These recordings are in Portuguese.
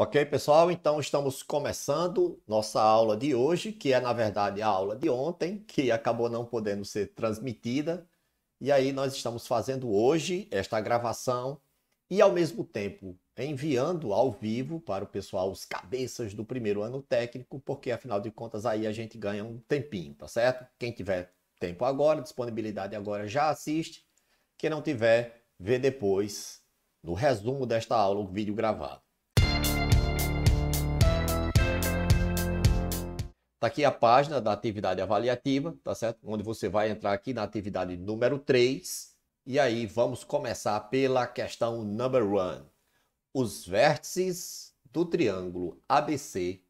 Ok, pessoal? Então estamos começando nossa aula de hoje, que é na verdade a aula de ontem, que acabou não podendo ser transmitida. E aí nós estamos fazendo hoje esta gravação e ao mesmo tempo enviando ao vivo para o pessoal os cabeças do primeiro ano técnico, porque afinal de contas aí a gente ganha um tempinho, tá certo? Quem tiver tempo agora, disponibilidade agora, já assiste. Quem não tiver, vê depois no resumo desta aula o vídeo gravado. Está aqui a página da atividade avaliativa, tá certo? Onde você vai entrar aqui na atividade número 3. E aí vamos começar pela questão number 1. Os vértices do triângulo ABC,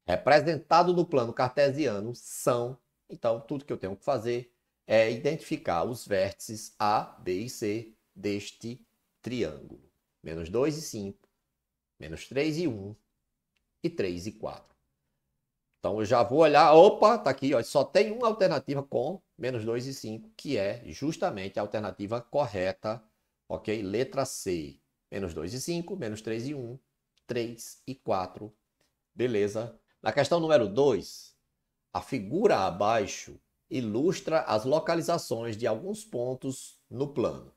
representado no plano cartesiano, são... Então, tudo que eu tenho que fazer é identificar os vértices A, B e C deste triângulo. Menos 2 e 5, menos 3 e 1 e 3 e 4. Então eu já vou olhar, opa, tá aqui, ó, só tem uma alternativa com menos 2 e 5, que é justamente a alternativa correta, ok? Letra C, menos 2 e 5, menos 3 e 1, 3 e 4, beleza? Na questão número 2, a figura abaixo ilustra as localizações de alguns pontos no plano.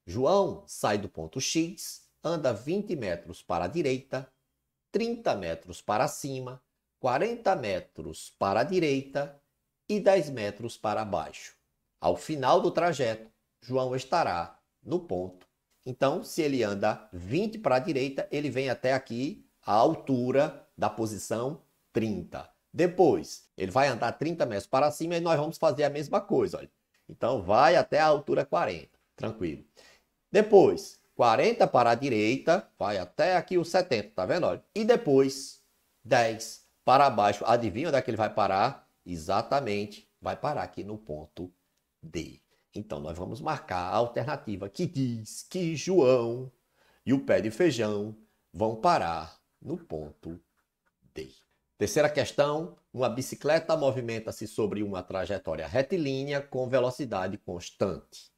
João sai do ponto X, anda 20 metros para a direita, 30 metros para cima, 40 metros para a direita e 10 metros para baixo. Ao final do trajeto, João estará no ponto. Então, se ele anda 20 para a direita, ele vem até aqui a altura da posição 30. Depois, ele vai andar 30 metros para cima e nós vamos fazer a mesma coisa. Olha. Então, vai até a altura 40. Tranquilo. Depois, 40 para a direita, vai até aqui o 70, tá vendo? Olha. E depois, 10 para baixo. Adivinha onde é que ele vai parar? Exatamente, vai parar aqui no ponto D. Então, nós vamos marcar a alternativa que diz que João e o pé de feijão vão parar no ponto D. Terceira questão, uma bicicleta movimenta-se sobre uma trajetória retilínea com velocidade constante.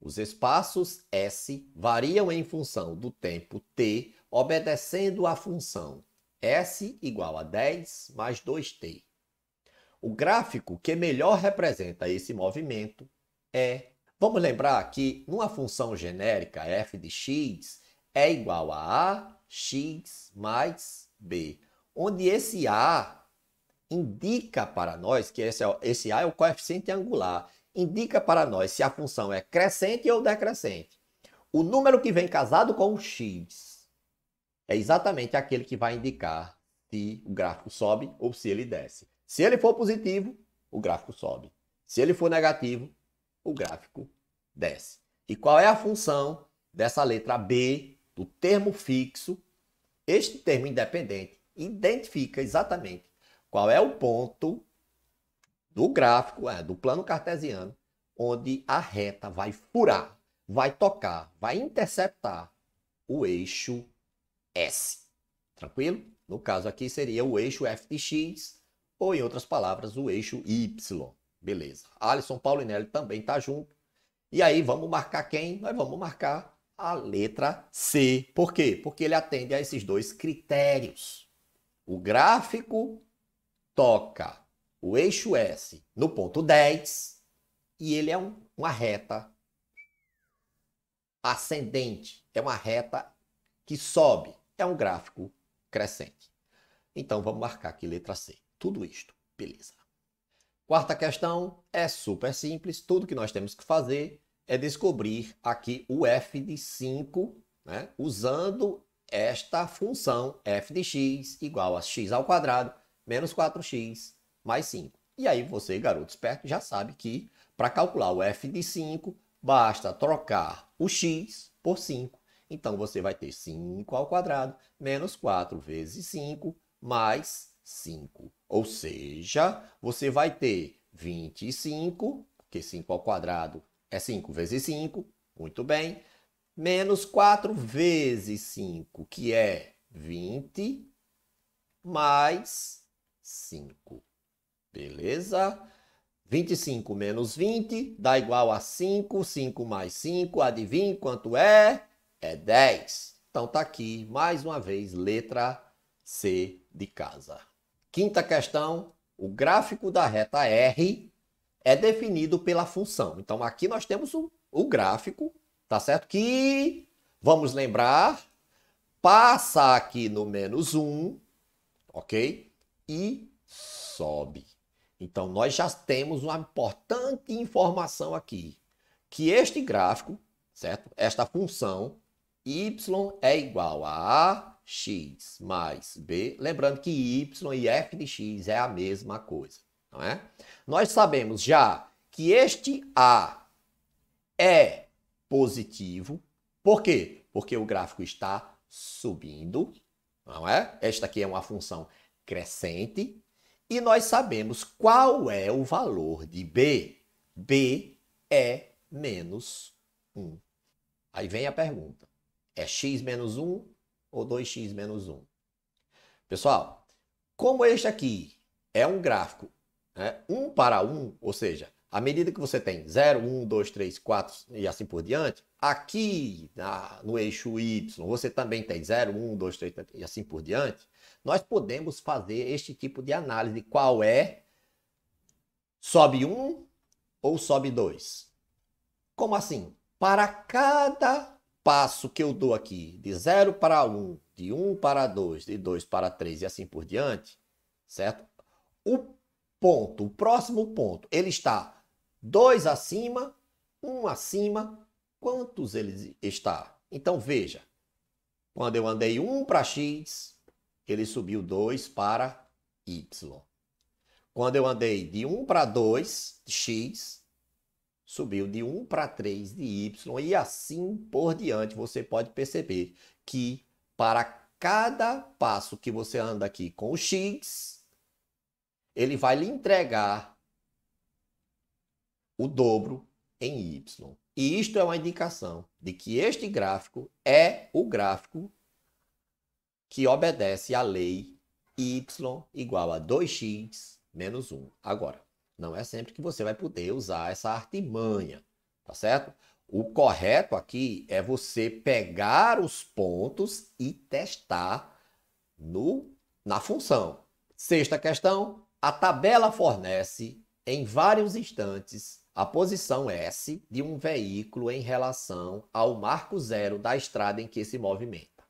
Os espaços S variam em função do tempo T, obedecendo à função S igual a 10 mais 2t. O gráfico que melhor representa esse movimento é... Vamos lembrar que numa função genérica f de x é igual a ax mais b, onde esse a indica para nós, que esse a é o coeficiente angular, indica para nós se a função é crescente ou decrescente. O número que vem casado com o x é exatamente aquele que vai indicar se o gráfico sobe ou se ele desce. Se ele for positivo, o gráfico sobe. Se ele for negativo, o gráfico desce. E qual é a função dessa letra B, do termo fixo? Este termo independente identifica exatamente qual é o ponto do gráfico, do plano cartesiano, onde a reta vai furar, vai tocar, vai interceptar o eixo S. Tranquilo? No caso aqui seria o eixo f de x, ou em outras palavras, o eixo y. Beleza. Alisson Paulinelli também está junto. E aí vamos marcar quem? Nós vamos marcar a letra C. Por quê? Porque ele atende a esses dois critérios. O gráfico toca o eixo S no ponto 10 e ele é uma reta ascendente. É uma reta que sobe. É um gráfico crescente. Então, vamos marcar aqui letra C. Tudo isto. Beleza. Quarta questão é super simples. Tudo que nós temos que fazer é descobrir aqui o f de 5, né, usando esta função f de x igual a x ao quadrado menos 4x mais 5. E aí você, garoto esperto, já sabe que para calcular o f de 5, basta trocar o x por 5. Então, você vai ter 5 ao quadrado menos 4 vezes 5 mais 5. Ou seja, você vai ter 25, porque 5 ao quadrado é 5 vezes 5, muito bem, menos 4 vezes 5, que é 20, mais 5. Beleza? 25 menos 20 dá igual a 5. 5 mais 5, adivinha quanto é? É 10. Então tá aqui, mais uma vez, letra C de casa. Quinta questão, o gráfico da reta R é definido pela função. Então aqui nós temos o gráfico, tá certo? Que, vamos lembrar, passa aqui no menos 1, ok? E sobe. Então nós já temos uma importante informação aqui, que este gráfico, certo? Esta função y é igual a x mais b, lembrando que y e f de x é a mesma coisa, não é? Nós sabemos já que este a é positivo, por quê? Porque o gráfico está subindo, não é? Esta aqui é uma função crescente, e nós sabemos qual é o valor de b. b é menos 1. Aí vem a pergunta, é x menos 1 ou 2x menos 1? Pessoal, como este aqui é um gráfico, né, 1 para 1, ou seja, à medida que você tem 0, 1, 2, 3, 4 e assim por diante, aqui no eixo Y você também tem 0, 1, 2, 3 e assim por diante, nós podemos fazer este tipo de análise. Qual é? Sobe 1 ou sobe 2? Como assim? Para cada passo que eu dou aqui, de 0 para 1, de 1 para 2, de 2 para 3 e assim por diante, certo? O próximo ponto, ele está 2 acima, 1 acima, quantos ele está? Então veja, quando eu andei 1 para x, ele subiu 2 para y. Quando eu andei de 1 para 2 de x, subiu de 1 para 3 de y e assim por diante. Você pode perceber que para cada passo que você anda aqui com o x, ele vai lhe entregar o dobro em y. E isto é uma indicação de que este gráfico é o gráfico que obedece à lei y igual a 2x menos 1. Agora, não é sempre que você vai poder usar essa artimanha, tá certo? O correto aqui é você pegar os pontos e testar na função. Sexta questão, a tabela fornece em vários instantes a posição S de um veículo em relação ao marco zero da estrada em que se movimenta.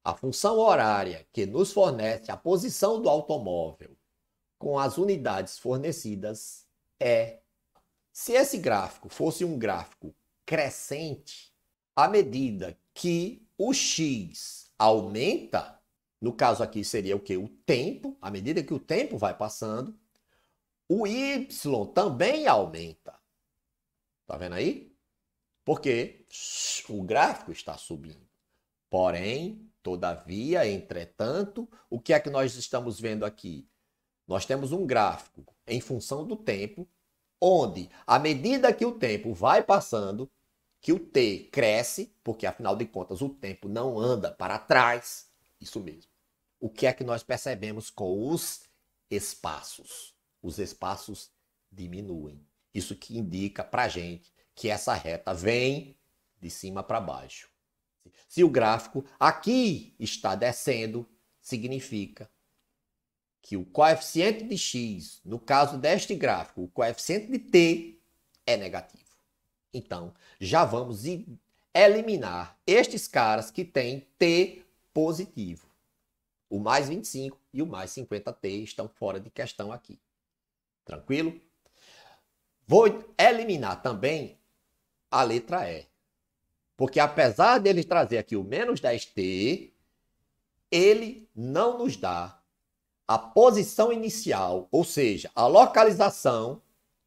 A função horária que nos fornece a posição do automóvel com as unidades fornecidas é: se esse gráfico fosse um gráfico crescente, à medida que o x aumenta, no caso aqui seria o quê? O tempo, à medida que o tempo vai passando, o y também aumenta. Tá vendo aí? Porque o gráfico está subindo. Porém, todavia, entretanto, o que é que nós estamos vendo aqui? Nós temos um gráfico em função do tempo, onde, à medida que o tempo vai passando, que o t cresce, porque afinal de contas o tempo não anda para trás, isso mesmo. O que é que nós percebemos com os espaços? Os espaços diminuem. Isso que indica para a gente que essa reta vem de cima para baixo. Se o gráfico aqui está descendo, significa que o coeficiente de x, no caso deste gráfico, o coeficiente de t é negativo. Então, já vamos eliminar estes caras que têm t positivo. O mais 25 e o mais 50t estão fora de questão aqui. Tranquilo? Vou eliminar também a letra E. Porque apesar dele trazer aqui o menos 10t, ele não nos dá a posição inicial, ou seja, a localização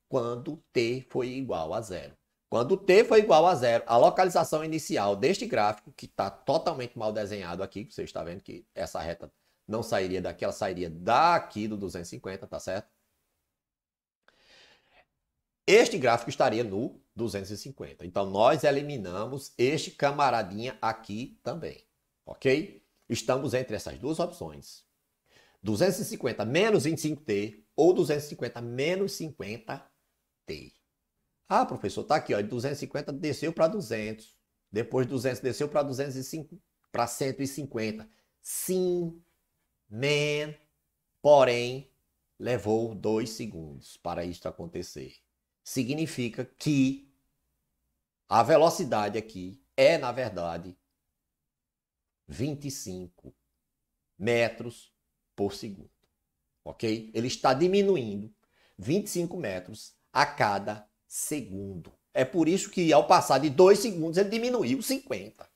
quando t foi igual a zero. Quando t foi igual a zero, a localização inicial deste gráfico, que está totalmente mal desenhado aqui, você está vendo que essa reta não sairia daqui, ela sairia daqui do 250, tá certo? Este gráfico estaria no 250. Então, nós eliminamos este camaradinha aqui também, ok? Estamos entre essas duas opções. 250 menos 25t ou 250 menos 50t. Ah, professor, tá aqui, ó, de 250 desceu para 200. Depois 200 desceu para 205, para 150. Sim, man, porém, levou 2 segundos para isto acontecer. Significa que a velocidade aqui é, na verdade, 25 metros por segundo. Ok? Ele está diminuindo 25 metros a cada segundo. É por isso que ao passar de 2 segundos ele diminuiu 50.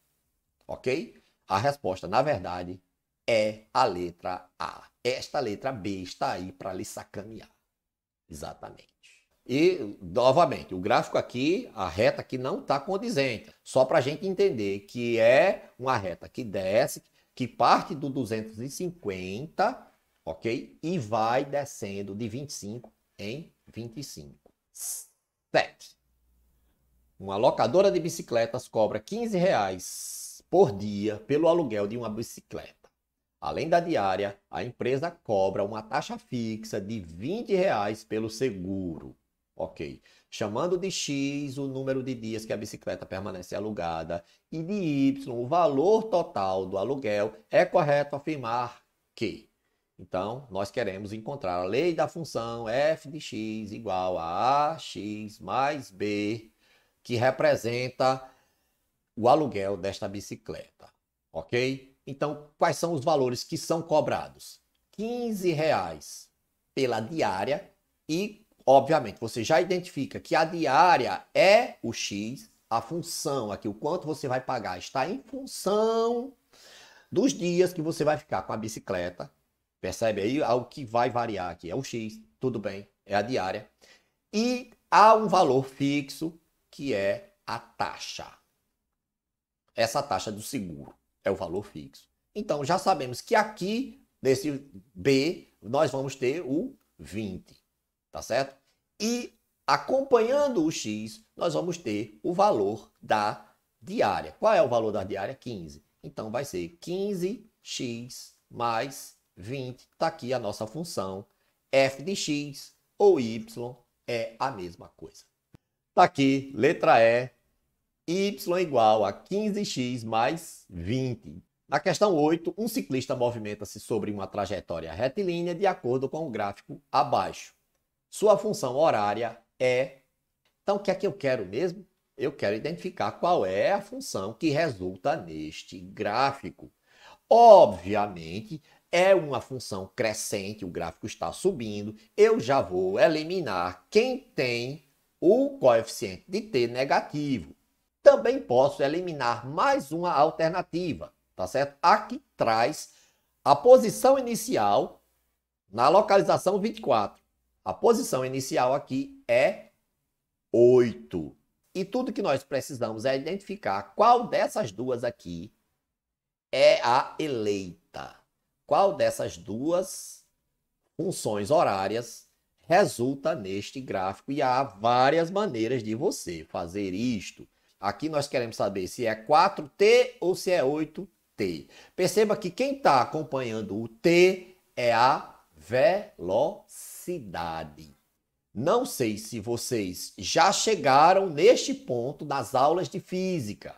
Ok? A resposta, na verdade, é a letra A. Esta letra B está aí para lhe sacanear. Exatamente. E, novamente, o gráfico aqui, a reta aqui não está condizente. Só para a gente entender que é uma reta que desce, que parte do 250, ok? E vai descendo de 25 em 25. 7. Uma locadora de bicicletas cobra R$ 15 por dia pelo aluguel de uma bicicleta. Além da diária, a empresa cobra uma taxa fixa de R$ 20 pelo seguro. Ok. Chamando de X o número de dias que a bicicleta permanece alugada e de Y o valor total do aluguel, é correto afirmar que. Então, nós queremos encontrar a lei da função f de x igual a ax mais b, que representa o aluguel desta bicicleta. Ok? Então, quais são os valores que são cobrados? R$ 15 pela diária e, obviamente, você já identifica que a diária é o X, a função aqui, o quanto você vai pagar, está em função dos dias que você vai ficar com a bicicleta. Percebe aí? O que vai variar aqui é o X, tudo bem, é a diária. E há um valor fixo que é a taxa. Essa taxa do seguro é o valor fixo. Então, já sabemos que aqui, nesse B, nós vamos ter o 20, tá certo? E acompanhando o X, nós vamos ter o valor da diária. Qual é o valor da diária? 15. Então, vai ser 15x mais 20. Está aqui a nossa função. F de x ou y é a mesma coisa. Está aqui, letra E. Y igual a 15x mais 20. Na questão 8, um ciclista movimenta-se sobre uma trajetória retilínea de acordo com o gráfico abaixo. Sua função horária é... Então, o que é que eu quero mesmo? Eu quero identificar qual é a função que resulta neste gráfico. Obviamente, é uma função crescente, o gráfico está subindo. Eu já vou eliminar quem tem o coeficiente de t negativo. Também posso eliminar mais uma alternativa, tá certo? Aqui traz a posição inicial na localização 24. A posição inicial aqui é 8. E tudo que nós precisamos é identificar qual dessas duas aqui é a eleita. Qual dessas duas funções horárias resulta neste gráfico. E há várias maneiras de você fazer isto. Aqui nós queremos saber se é 4t ou se é 8t. Perceba que quem está acompanhando o t é a velocidade. Não sei se vocês já chegaram neste ponto das aulas de física,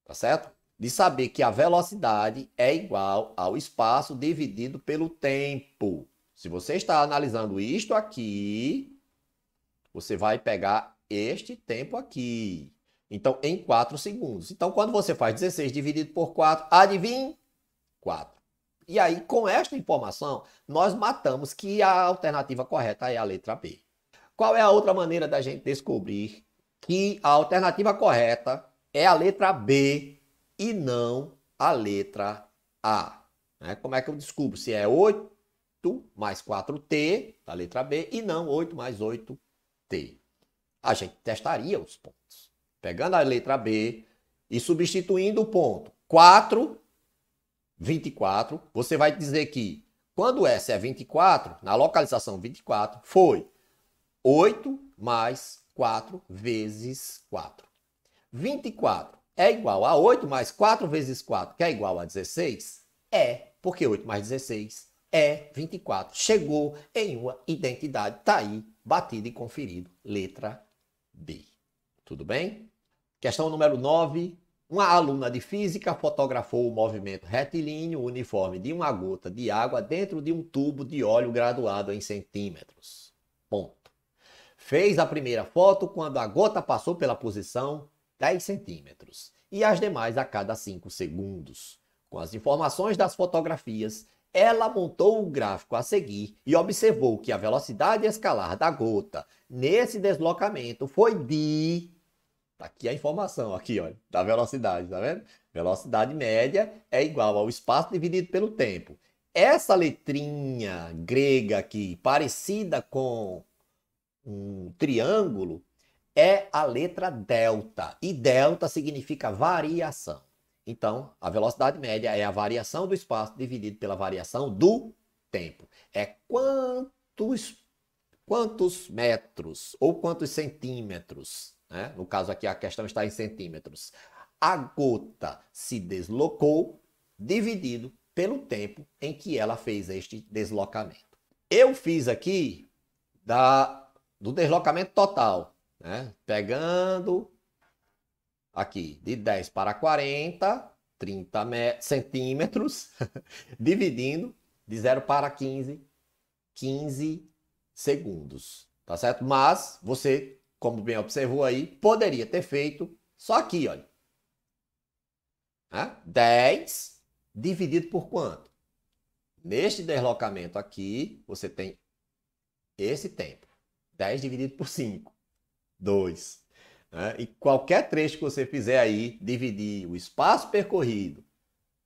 tá certo? De saber que a velocidade é igual ao espaço dividido pelo tempo. Se você está analisando isto aqui, você vai pegar este tempo aqui. Então, em 4 segundos. Então, quando você faz 16 dividido por 4, adivinhe? 4. E aí, com esta informação, nós matamos que a alternativa correta é a letra B. Qual é a outra maneira da gente descobrir que a alternativa correta é a letra B e não a letra A? Como é que eu descubro se é 8 mais 4t, da letra B, e não 8 mais 8t? A gente testaria os pontos. Pegando a letra B e substituindo o ponto 4, 24, você vai dizer que quando S é 24, na localização 24, foi 8 mais 4 vezes 4. 24 é igual a 8 mais 4 vezes 4, que é igual a 16? É, porque 8 mais 16 é 24. Chegou em uma identidade, está aí, batido e conferido, letra B. Tudo bem? Questão número 9. Uma aluna de física fotografou o movimento retilíneo uniforme de uma gota de água dentro de um tubo de óleo graduado em centímetros. Ponto. Fez a primeira foto quando a gota passou pela posição 10 centímetros e as demais a cada 5 segundos. Com as informações das fotografias, ela montou o gráfico a seguir e observou que a velocidade escalar da gota nesse deslocamento foi de... Tá aqui a informação, aqui, olha, da velocidade, tá vendo? Velocidade média é igual ao espaço dividido pelo tempo. Essa letrinha grega aqui, parecida com um triângulo, é a letra delta. E delta significa variação. Então, a velocidade média é a variação do espaço dividido pela variação do tempo. É quantos metros ou quantos centímetros, né? No caso aqui a questão está em centímetros. A gota se deslocou dividido pelo tempo em que ela fez este deslocamento. Eu fiz aqui do deslocamento total, né? Pegando aqui de 10 para 40, 30 centímetros, dividindo de 0 para 15, 15 segundos, tá certo? Mas você, como bem observou aí, poderia ter feito só aqui, olha. 10 dividido por quanto? Neste deslocamento aqui, você tem esse tempo. 10 dividido por 5, 2. E qualquer trecho que você fizer aí, dividir o espaço percorrido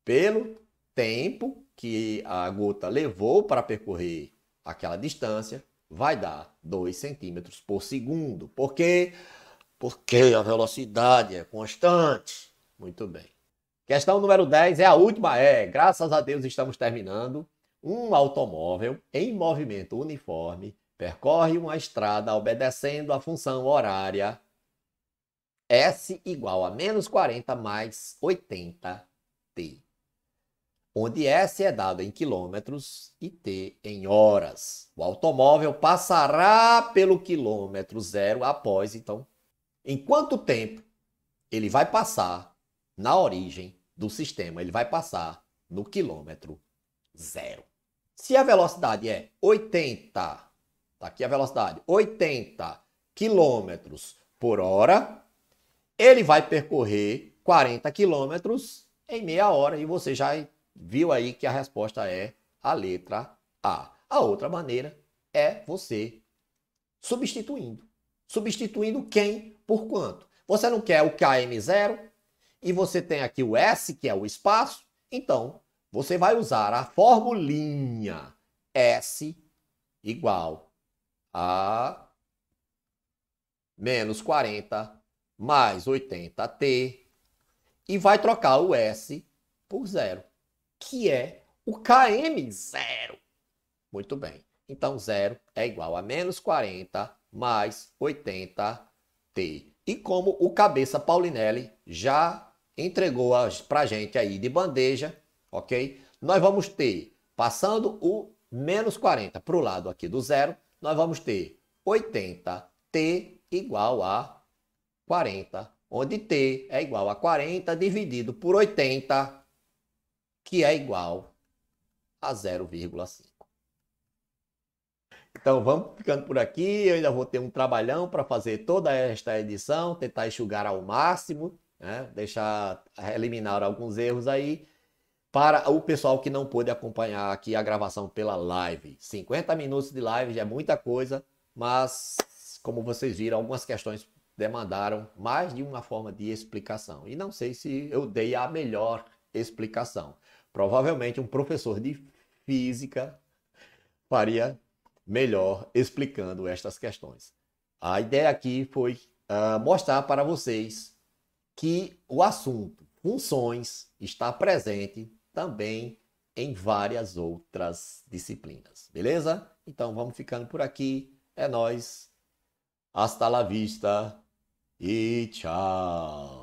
pelo tempo que a gota levou para percorrer aquela distância, vai dar 2 centímetros por segundo. Por quê? Porque a velocidade é constante. Muito bem. Questão número 10 é a última. Graças a Deus estamos terminando. Um automóvel em movimento uniforme percorre uma estrada obedecendo a função horária S igual a menos 40 mais 80t, onde S é dado em quilômetros e T em horas. O automóvel passará pelo quilômetro zero após, então, em quanto tempo ele vai passar na origem do sistema? Ele vai passar no quilômetro zero. Se a velocidade é 80, tá aqui a velocidade, 80 quilômetros por hora, ele vai percorrer 40 quilômetros em meia hora e você já viu aí que a resposta é a letra A. A outra maneira é você substituindo. Substituindo quem por quanto? Você não quer o km0 e você tem aqui o S, que é o espaço, então você vai usar a formulinha S igual a menos 40 mais 80t e vai trocar o S por zero, que é o km0. Muito bem. Então, zero é igual a menos 40 mais 80t. E como o Cabeça Paulinelli já entregou pra gente aí de bandeja, ok? Nós vamos ter, passando o menos 40 para o lado aqui do zero, nós vamos ter 80t igual a 40, onde t é igual a 40 dividido por 80, que é igual a 0,5. Então vamos ficando por aqui, eu ainda vou ter um trabalhão para fazer toda esta edição, tentar enxugar ao máximo, né? Eliminar alguns erros aí, para o pessoal que não pôde acompanhar aqui a gravação pela live. 50 minutos de live já é muita coisa, mas como vocês viram, algumas questões demandaram mais de uma forma de explicação. E não sei se eu dei a melhor explicação. Provavelmente um professor de física faria melhor explicando estas questões. A ideia aqui foi mostrar para vocês que o assunto funções está presente também em várias outras disciplinas. Beleza? Então vamos ficando por aqui. É nóis. Hasta la vista. E tchau!